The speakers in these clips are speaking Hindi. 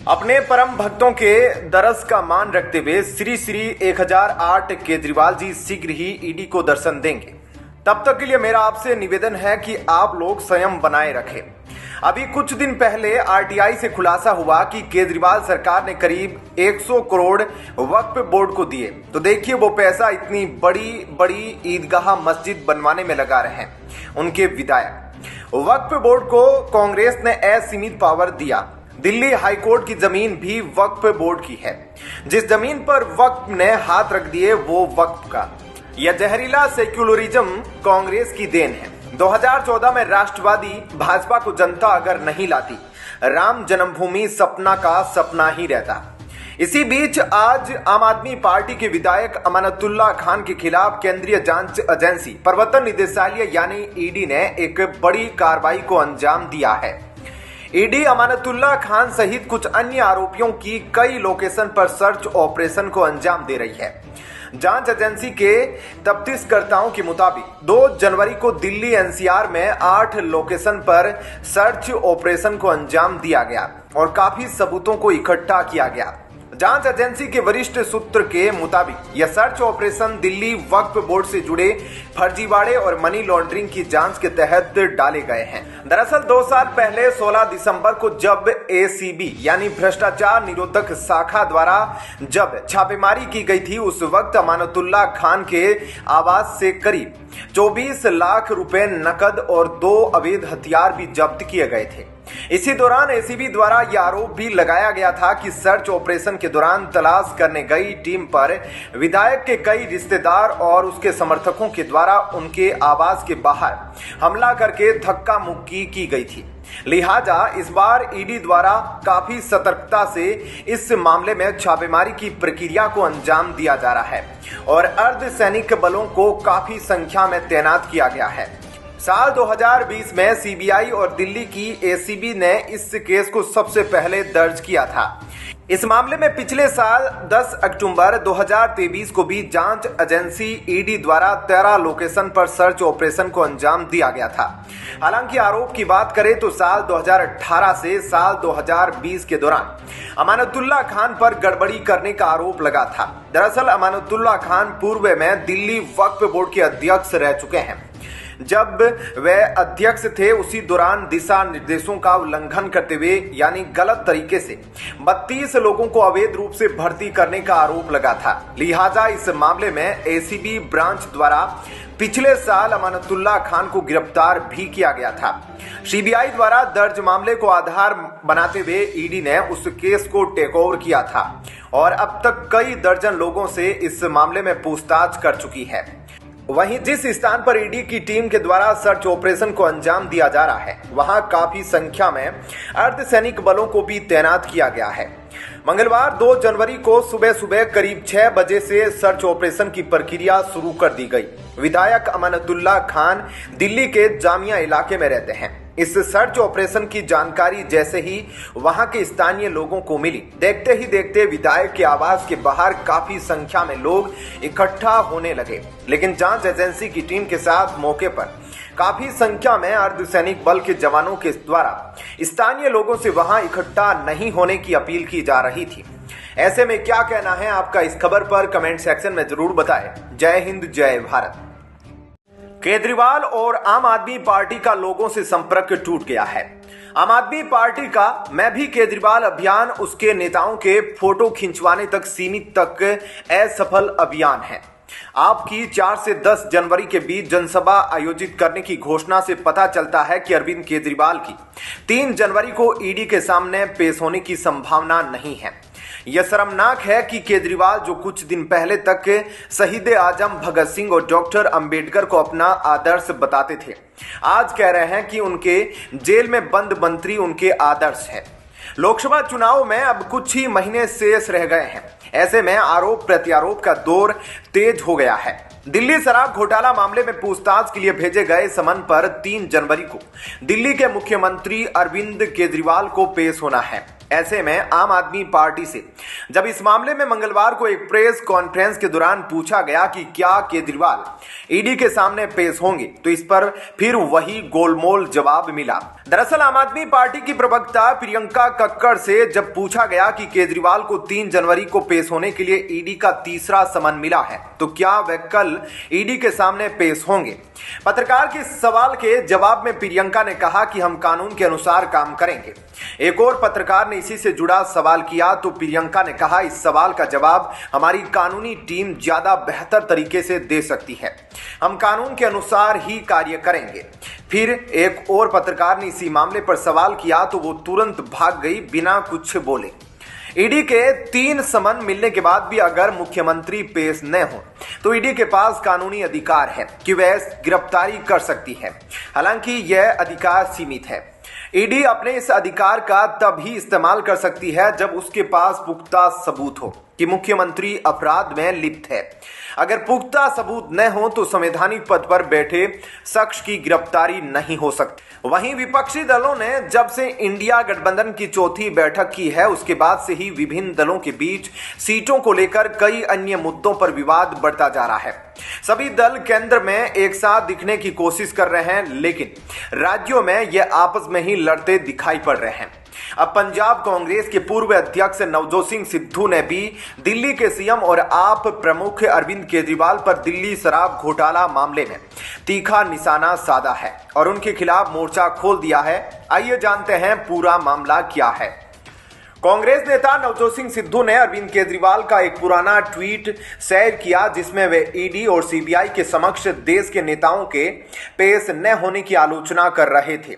अपने परम भक्तों के दरस का मान रखते हुए श्री श्री 1008 केजरीवाल जी शीघ्र ही ईडी को दर्शन देंगे। तब तक के लिए मेरा आपसे निवेदन है कि आप लोग संयम बनाए रखें। अभी कुछ दिन पहले आरटीआई से खुलासा हुआ कि केजरीवाल सरकार ने करीब 100 करोड़ वक्फ बोर्ड को दिए। तो देखिए वो पैसा इतनी बड़ी बड़ी ईदगाह मस्जिद बनवाने में लगा रहे हैं उनके विधायक। वक्फ बोर्ड को कांग्रेस ने असीमित पावर दिया। दिल्ली हाईकोर्ट की जमीन भी वक्फ बोर्ड की है। जिस जमीन पर वक्फ ने हाथ रख दिए वो वक्फ का। यह जहरीला सेक्युलरिज्म कांग्रेस की देन है। 2014 में राष्ट्रवादी भाजपा को जनता अगर नहीं लाती, राम जन्मभूमि सपना का सपना ही रहता। इसी बीच आज आम आदमी पार्टी के विधायक अमानतुल्लाह खान के खिलाफ केंद्रीय जांच एजेंसी प्रवर्तन निदेशालय यानी ईडी ने एक बड़ी कार्रवाई को अंजाम दिया है। ईडी अमानतुल्लाह खान सहित कुछ अन्य आरोपियों की कई लोकेशन पर सर्च ऑपरेशन को अंजाम दे रही है। जांच एजेंसी के तफ्तीशकर्ताओं के मुताबिक 2 जनवरी को दिल्ली एनसीआर में 8 लोकेशन पर सर्च ऑपरेशन को अंजाम दिया गया और काफी सबूतों को इकट्ठा किया गया। जांच एजेंसी के वरिष्ठ सूत्र के मुताबिक यह search operation Delhi Waqf board से जुड़े फर्जीवाड़े और मनी लॉन्ड्रिंग की जांच के तहत डाले गए हैं। दरअसल 2 साल पहले 16 दिसंबर को जब एसीबी यानी भ्रष्टाचार निरोधक शाखा द्वारा जब छापेमारी की गई थी, उस वक्त अमानतुल्लाह खान के आवास से करीब 24 लाख रुपए नकद और 2 अवैध हथियार भी जब्त किए गए थे। इसी दौरान एसीबी द्वारा यह आरोप भी लगाया गया था कि सर्च ऑपरेशन के दौरान तलाश करने गई टीम पर विधायक के कई रिश्तेदार और उसके समर्थकों के द्वारा उनके आवास के बाहर हमला करके धक्का मुक्की की गई थी। लिहाजा इस बार ईडी द्वारा काफी सतर्कता से इस मामले में छापेमारी की प्रक्रिया को अंजाम दिया जा रहा है और अर्धसैनिक बलों को काफी संख्या में तैनात किया गया है। साल 2020 में सीबीआई और दिल्ली की एसीबी ने इस केस को सबसे पहले दर्ज किया था। इस मामले में पिछले साल 10 अक्टूबर 2023 को भी जांच एजेंसी ईडी द्वारा 13 लोकेशन पर सर्च ऑपरेशन को अंजाम दिया गया था। हालांकि आरोप की बात करें तो साल 2018 से साल 2020 के दौरान अमानतुल्लाह खान पर गड़बड़ी करने का आरोप लगा था। दरअसल अमानतुल्लाह खान पूर्व में दिल्ली वक्फ बोर्ड के अध्यक्ष रह चुके हैं। जब वे अध्यक्ष थे उसी दौरान दिशा निर्देशों का उल्लंघन करते हुए यानी गलत तरीके से 32 लोगों को अवैध रूप से भर्ती करने का आरोप लगा था। लिहाजा इस मामले में एसीबी ब्रांच द्वारा पिछले साल अमानतुल्लाह खान को गिरफ्तार भी किया गया था। सीबीआई द्वारा दर्ज मामले को आधार बनाते हुए ईडी ने उस केस को टेक ओवर किया था और अब तक कई दर्जन लोगों से इस मामले में पूछताछ कर चुकी है। वहीं जिस स्थान पर ईडी की टीम के द्वारा सर्च ऑपरेशन को अंजाम दिया जा रहा है वहां काफी संख्या में अर्धसैनिक बलों को भी तैनात किया गया है। मंगलवार 2 जनवरी को सुबह सुबह करीब 6 बजे से सर्च ऑपरेशन की प्रक्रिया शुरू कर दी गई। विधायक अमानतुल्लाह खान दिल्ली के जामिया इलाके में रहते हैं। इस सर्च ऑपरेशन की जानकारी जैसे ही वहां के स्थानीय लोगों को मिली, देखते ही देखते विधायक के आवास के बाहर काफी संख्या में लोग इकट्ठा होने लगे। लेकिन जांच एजेंसी की टीम के साथ मौके पर काफी संख्या में अर्धसैनिक बल के जवानों के द्वारा स्थानीय लोगों से वहां इकट्ठा नहीं होने की अपील की जा रही थी। ऐसे में क्या कहना है आपका इस खबर पर कमेंट सेक्शन में जरूर बताएं। जय हिंद, जय भारत। केजरीवाल और आम आदमी पार्टी का लोगों से संपर्क टूट गया है। आम आदमी पार्टी का मैं भी केजरीवाल अभियान उसके नेताओं के फोटो खिंचवाने तक सीमित तक असफल अभियान है। आपकी 4 से 10 जनवरी के बीच जनसभा आयोजित करने की घोषणा से पता चलता है कि अरविंद केजरीवाल की 3 जनवरी को ईडी के सामने पेश होने की संभावना नहीं है। यह शर्मनाक है कि केजरीवाल जो कुछ दिन पहले तक शहीद आजम भगत सिंह और डॉक्टर अंबेडकर को अपना आदर्श बताते थे, आज कह रहे हैं कि उनके जेल में बंद मंत्री उनके आदर्श हैं। लोकसभा चुनाव में अब कुछ ही महीने शेष रह गए हैं। ऐसे में आरोप प्रत्यारोप का दौर तेज हो गया है। दिल्ली शराब घोटाला मामले में पूछताछ के लिए भेजे गए समन पर 3 जनवरी को दिल्ली के मुख्यमंत्री अरविंद केजरीवाल को पेश होना है। ऐसे में आम आदमी पार्टी से जब इस मामले में मंगलवार को एक प्रेस कॉन्फ्रेंस के दौरान पूछा गया कि क्या केजरीवाल ईडी के सामने पेश होंगे, तो इस पर फिर वही गोलमोल जवाब मिला। दरअसल आम आदमी पार्टी की प्रवक्ता प्रियंका कक्कड़ से जब पूछा गया कि केजरीवाल को 3 जनवरी को पेश होने के लिए ईडी का तीसरा समन मिला है, तो क्या वे कल ईडी के सामने पेश होंगे। पत्रकार के सवाल के जवाब में प्रियंका ने कहा कि हम कानून के अनुसार काम करेंगे। एक और पत्रकार ने इसी से जुड़ा सवाल किया तो प्रियंका ने कहा, इस सवाल का जवाब हमारी कानूनी टीम ज्यादा बेहतर तरीके से दे सकती है, हम कानून के अनुसार ही कार्य करेंगे। फिर एक और पत्रकार ने इसी मामले पर सवाल किया तो वो तुरंत भाग गई बिना कुछ बोले। ईडी के 3 समन मिलने के बाद भी अगर मुख्यमंत्री पेश न हो तो ईडी के पास कानूनी अधिकार है कि वह गिरफ्तारी कर सकती है। हालांकि यह अधिकार सीमित है। ईडी अपने इस अधिकार का तब ही इस्तेमाल कर सकती है जब उसके पास पुख्ता सबूत हो कि मुख्यमंत्री अपराध में लिप्त है। अगर पुख्ता सबूत न हो तो संवैधानिक पद पर बैठे शख्स की गिरफ्तारी नहीं हो सकती। वहीं विपक्षी दलों ने जब से इंडिया गठबंधन की चौथी बैठक की है, उसके बाद से ही विभिन्न दलों के बीच सीटों को लेकर कई अन्य मुद्दों पर विवाद बढ़ता जा रहा है। सभी दल केंद्र में एक साथ दिखने की कोशिश कर रहे हैं, लेकिन राज्यों में ये आपस में ही लड़ते दिखाई पड़ रहे हैं। अब पंजाब कांग्रेस के पूर्व अध्यक्ष नवजोत सिंह सिद्धू ने भी दिल्ली के सीएम और आप प्रमुख अरविंद केजरीवाल पर दिल्ली शराब घोटाला मामले में तीखा निशाना साधा है और उनके खिलाफ मोर्चा खोल दिया है। आइए जानते हैं पूरा मामला क्या है। कांग्रेस नेता नवजोत सिंह सिद्धू ने अरविंद केजरीवाल का एक पुराना ट्वीट शेयर किया जिसमें वे ईडी और सीबीआई के समक्ष देश के नेताओं के पेश न होने की आलोचना कर रहे थे।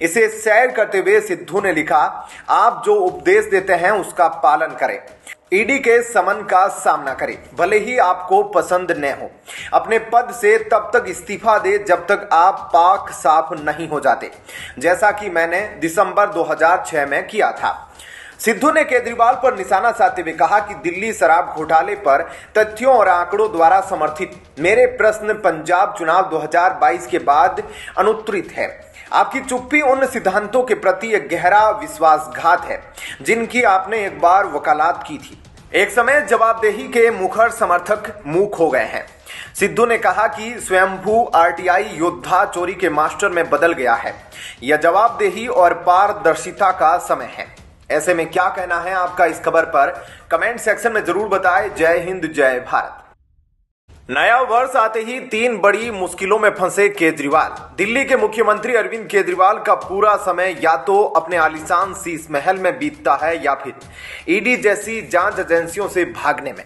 इसे शेयर करते हुए सिद्धू ने लिखा, आप जो उपदेश देते हैं उसका पालन करें, ईडी के समन का सामना करें, भले ही आपको पसंद न हो। अपने पद से तब तक इस्तीफा दे जब तक आप पाक साफ नहीं हो जाते, जैसा कि मैंने दिसंबर 2006 में किया था। सिद्धू ने केजरीवाल पर निशाना साधते हुए कहा कि दिल्ली शराब घोटाले पर तथ्यों और आंकड़ों द्वारा समर्थित मेरे प्रश्न पंजाब चुनाव 2022 के बाद अनुत्तरित है। आपकी चुप्पी उन सिद्धांतों के प्रति एक गहरा विश्वासघात है जिनकी आपने एक बार वकालत की थी। एक समय जवाबदेही के मुखर समर्थक मूक हो गए हैं। सिद्धू ने कहा कि स्वयंभू आरटीआई योद्धा चोरी के मास्टर में बदल गया है। यह जवाबदेही और पारदर्शिता का समय है। ऐसे में क्या कहना है आपका इस खबर पर कमेंट सेक्शन में जरूर बताएं। जय हिंद, जय भारत। नया वर्ष आते ही 3 बड़ी मुश्किलों में फंसे केजरीवाल। दिल्ली के मुख्यमंत्री अरविंद केजरीवाल का पूरा समय या तो अपने आलीशान शीश महल में बीतता है या फिर ईडी जैसी जांच एजेंसियों से भागने में।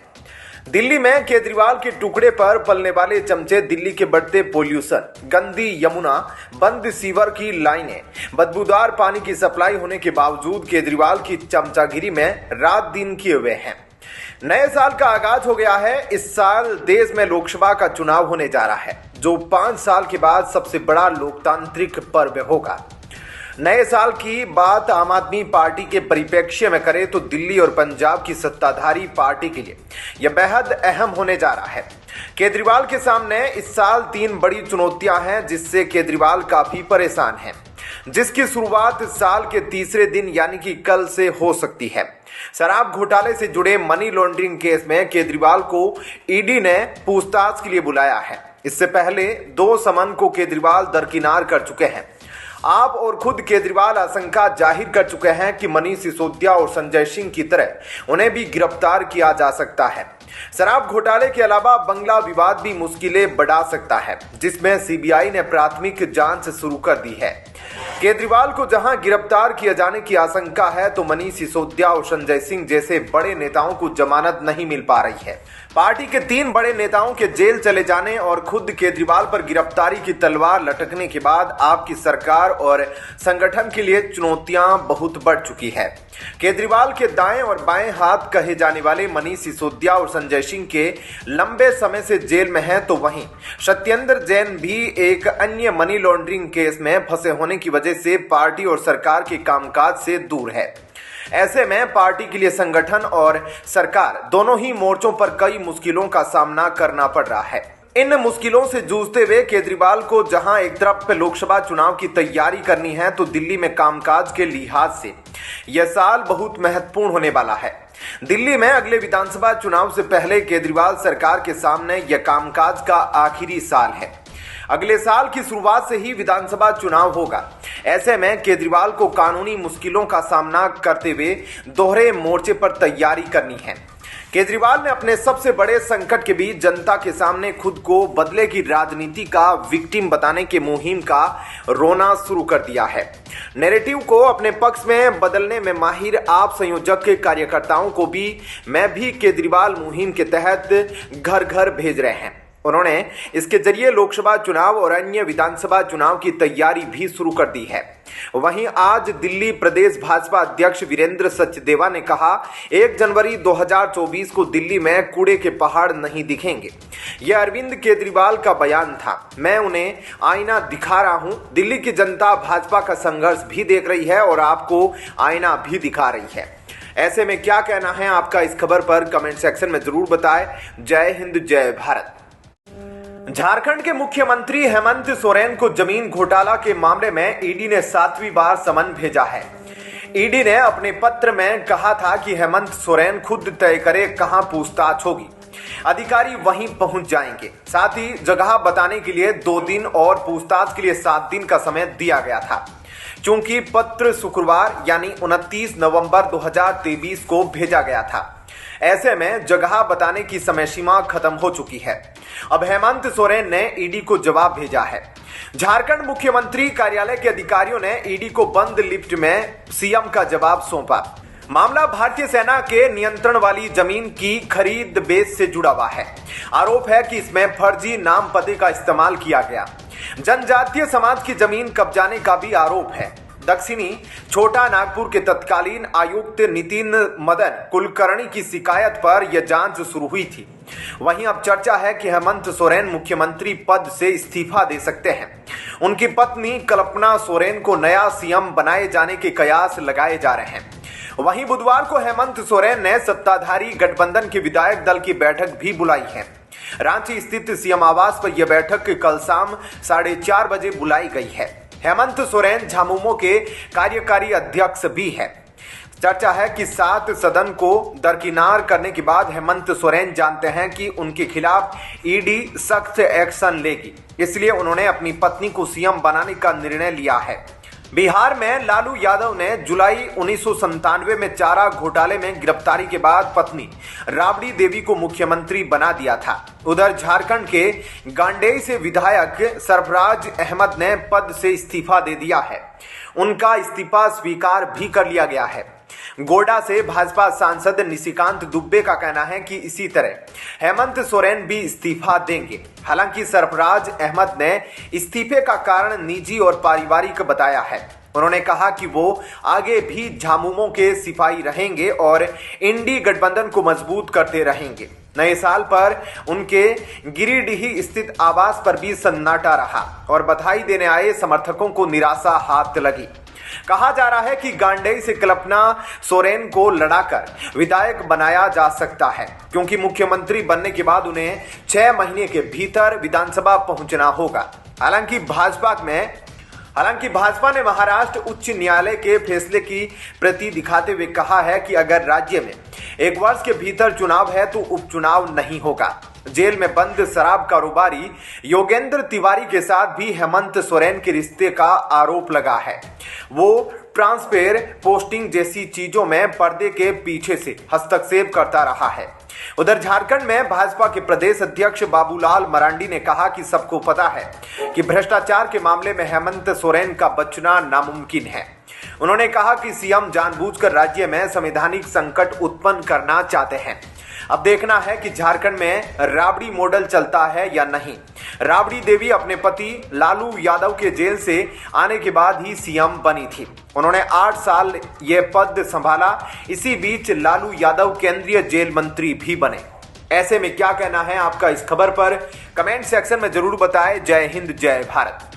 दिल्ली में केजरीवाल के टुकड़े पर पलने वाले चमचे दिल्ली के बढ़ते पोल्यूशन, गंदी यमुना, बंद सीवर की लाइनें, बदबूदार पानी की सप्लाई होने के बावजूद केजरीवाल की चमचागिरी में रात दिन किए हुए हैं। नए साल का आगाज हो गया है। इस साल देश में लोकसभा का चुनाव होने जा रहा है, जो 5 साल के बाद सबसे बड़ा लोकतांत्रिक पर्व होगा। नए साल की बात आम आदमी पार्टी के परिप्रेक्ष्य में करें तो दिल्ली और पंजाब की सत्ताधारी पार्टी के लिए यह बेहद अहम होने जा रहा है। केजरीवाल के सामने इस साल 3 बड़ी चुनौतियां हैं जिससे केजरीवाल काफी परेशान हैं, जिसकी शुरुआत साल के तीसरे दिन यानी कि कल से हो सकती है। शराब घोटाले से जुड़े मनी लॉन्ड्रिंग केस में केजरीवाल को ईडी ने पूछताछ के लिए बुलाया है। इससे पहले 2 समन को केजरीवाल दरकिनार कर चुके हैं। आप और खुद केजरीवाल आशंका जाहिर कर चुके हैं कि मनीष सिसोदिया और संजय सिंह की तरह उन्हें भी गिरफ्तार किया जा सकता है। शराब घोटाले के अलावा बंगला विवाद भी मुश्किलें बढ़ा सकता है, जिसमें सीबीआई ने प्राथमिक जांच शुरू कर दी है। केजरीवाल को जहां गिरफ्तार किए जाने की आशंका है तो मनीष सिसोदिया और संजय सिंह जैसे बड़े नेताओं को जमानत नहीं मिल पा रही है। पार्टी के 3 बड़े नेताओं के जेल चले जाने और खुद केजरीवाल पर गिरफ्तारी की तलवार लटकने के बाद आपकी सरकार और संगठन के लिए चुनौतियां बहुत बढ़ चुकी है। केजरीवाल के दाएं और बाएं हाथ कहे जाने वाले मनीष सिसोदिया और संजय सिंह के लंबे समय से जेल में हैं, तो वहीं सत्येंद्र जैन भी एक अन्य मनी लॉन्ड्रिंग केस में फंसे होने की वजह से पार्टी और सरकार के कामकाज से दूर है। ऐसे में पार्टी के लिए संगठन और सरकार दोनों ही मोर्चों पर कई मुश्किलों का सामना करना पड़ रहा है। इन मुश्किलों से जूझते हुए केजरीवाल को जहां एक तरफ लोकसभा चुनाव की तैयारी करनी है, तो दिल्ली में कामकाज के लिहाज से यह साल बहुत महत्वपूर्ण होने वाला है। दिल्ली में अगले विधानसभा चुनाव से पहले केजरीवाल सरकार के सामने यह कामकाज का आखिरी साल है। अगले साल की शुरुआत से ही विधानसभा चुनाव होगा। ऐसे में केजरीवाल को कानूनी मुश्किलों का सामना करते हुए दोहरे मोर्चे पर तैयारी करनी है। केजरीवाल ने अपने सबसे बड़े संकट के बीच जनता के सामने खुद को बदले की राजनीति का विक्टिम बताने की मुहिम का रोना शुरू कर दिया है। नैरेटिव को अपने पक्ष में बदलने में माहिर आप संयोजक के कार्यकर्ताओं को मैं भी केजरीवाल मुहिम के तहत घर घर भेज रहे हैं। उन्होंने इसके जरिए लोकसभा चुनाव और अन्य विधानसभा चुनाव की तैयारी भी शुरू कर दी है। वहीं आज दिल्ली प्रदेश भाजपा अध्यक्ष वीरेंद्र सचदेवा ने कहा, 1 जनवरी 2024 को दिल्ली में कूड़े के पहाड़ नहीं दिखेंगे। यह अरविंद केजरीवाल का बयान था। मैं उन्हें आईना दिखा रहा हूं। दिल्ली की जनता भाजपा का संघर्ष भी देख रही है और आपको आईना भी दिखा रही है। ऐसे में क्या कहना है आपका इस खबर पर कमेंट सेक्शन में जरूर बताएं। जय हिंद, जय भारत। झारखंड के मुख्यमंत्री हेमंत सोरेन को जमीन घोटाला के मामले में ईडी ने 7वीं बार समन भेजा है। ईडी ने अपने पत्र में कहा था कि हेमंत सोरेन खुद तय करे कहां पूछताछ होगी, अधिकारी वहीं पहुंच जाएंगे। साथ ही जगह बताने के लिए 2 दिन और पूछताछ के लिए 7 दिन का समय दिया गया था। चूंकि पत्र शुक्रवार यानी 29 नवंबर 2023 को भेजा गया था, ऐसे में जगह बताने की समय सीमा खत्म हो चुकी है। अब हेमंत सोरेन ने ईडी को जवाब भेजा है। झारखंड मुख्यमंत्री कार्यालय के अधिकारियों ने ईडी को बंद लिफ्ट में सीएम का जवाब सौंपा। मामला भारतीय सेना के नियंत्रण वाली जमीन की खरीद बेच से जुड़ा हुआ है। आरोप है कि इसमें फर्जी नाम पते का इस्तेमाल किया गया। जनजातीय समाज की जमीन कब्जाने का भी आरोप है। दक्षिणी छोटा नागपुर के तत्कालीन आयुक्त नितिन मदन कुलकर्णी की शिकायत पर यह जांच शुरू हुई थी। वहीं अब चर्चा है कि हेमंत सोरेन मुख्यमंत्री पद से इस्तीफा दे सकते हैं। उनकी पत्नी कल्पना सोरेन को नया सीएम बनाए जाने के कयास लगाए जा रहे हैं। वहीं बुधवार को हेमंत सोरेन ने सत्ताधारी गठबंधन के विधायक दल की बैठक भी बुलाई है। रांची स्थित सीएम आवास पर यह बैठक कल शाम 4:30 बजे बुलाई गई है। हेमंत सोरेन झामुमो के कार्यकारी अध्यक्ष भी है। चर्चा है कि 7 सदन को दरकिनार करने के बाद हेमंत सोरेन जानते हैं कि उनके खिलाफ ईडी सख्त एक्शन लेगी, इसलिए उन्होंने अपनी पत्नी को सीएम बनाने का निर्णय लिया है। बिहार में लालू यादव ने जुलाई 1997 में चारा घोटाले में गिरफ्तारी के बाद पत्नी राबड़ी देवी को मुख्यमंत्री बना दिया था। उधर झारखंड के गांडेय से विधायक सरफराज अहमद ने पद से इस्तीफा दे दिया है। उनका इस्तीफा स्वीकार भी कर लिया गया है। गोड्डा से भाजपा सांसद निशिकांत दुबे का कहना है कि इसी तरह हेमंत सोरेन भी इस्तीफा देंगे। हालांकि सरफराज अहमद ने इस्तीफे का कारण निजी और पारिवारिक बताया है। उन्होंने कहा कि वो आगे भी झामुमो के सिपाही रहेंगे और इंडी गठबंधन को मजबूत करते रहेंगे। नए साल पर उनके गिरिडीह स्थित आवास पर भी सन्नाटा रहा और बधाई देने आए समर्थकों को निराशा हाथ लगी। कहा जा रहा है कि गांडेय से कल्पना सोरेन को लड़ाकर विधायक बनाया जा सकता है, क्योंकि मुख्यमंत्री बनने के बाद उन्हें 6 महीने के भीतर विधानसभा पहुंचना होगा। हालांकि भाजपा ने महाराष्ट्र उच्च न्यायालय के फैसले की प्रति दिखाते हुए कहा है कि अगर राज्य में 1 वर्ष के भीतर चुनाव है तो उपचुनाव नहीं होगा। जेल में बंद शराब कारोबारी योगेंद्र तिवारी के साथ भी हेमंत सोरेन के रिश्ते का आरोप लगा है। वो ट्रांसफर पोस्टिंग जैसी चीजों में पर्दे के पीछे से हस्तक्षेप करता रहा है। उधर झारखंड में भाजपा के प्रदेश अध्यक्ष बाबूलाल मरांडी ने कहा कि सबको पता है कि भ्रष्टाचार के मामले में हेमंत सोरेन का बचना नामुमकिन है। उन्होंने कहा कि सीएम जानबूझकर राज्य में संवैधानिक संकट उत्पन्न करना चाहते हैं। अब देखना है कि झारखंड में राबड़ी मॉडल चलता है या नहीं। राबड़ी देवी अपने पति लालू यादव के जेल से आने के बाद ही सीएम बनी थी। उन्होंने 8 साल यह पद संभाला। इसी बीच लालू यादव केंद्रीय जेल मंत्री भी बने। ऐसे में क्या कहना है आपका इस खबर पर कमेंट सेक्शन में जरूर बताएं। जय हिंद, जय भारत।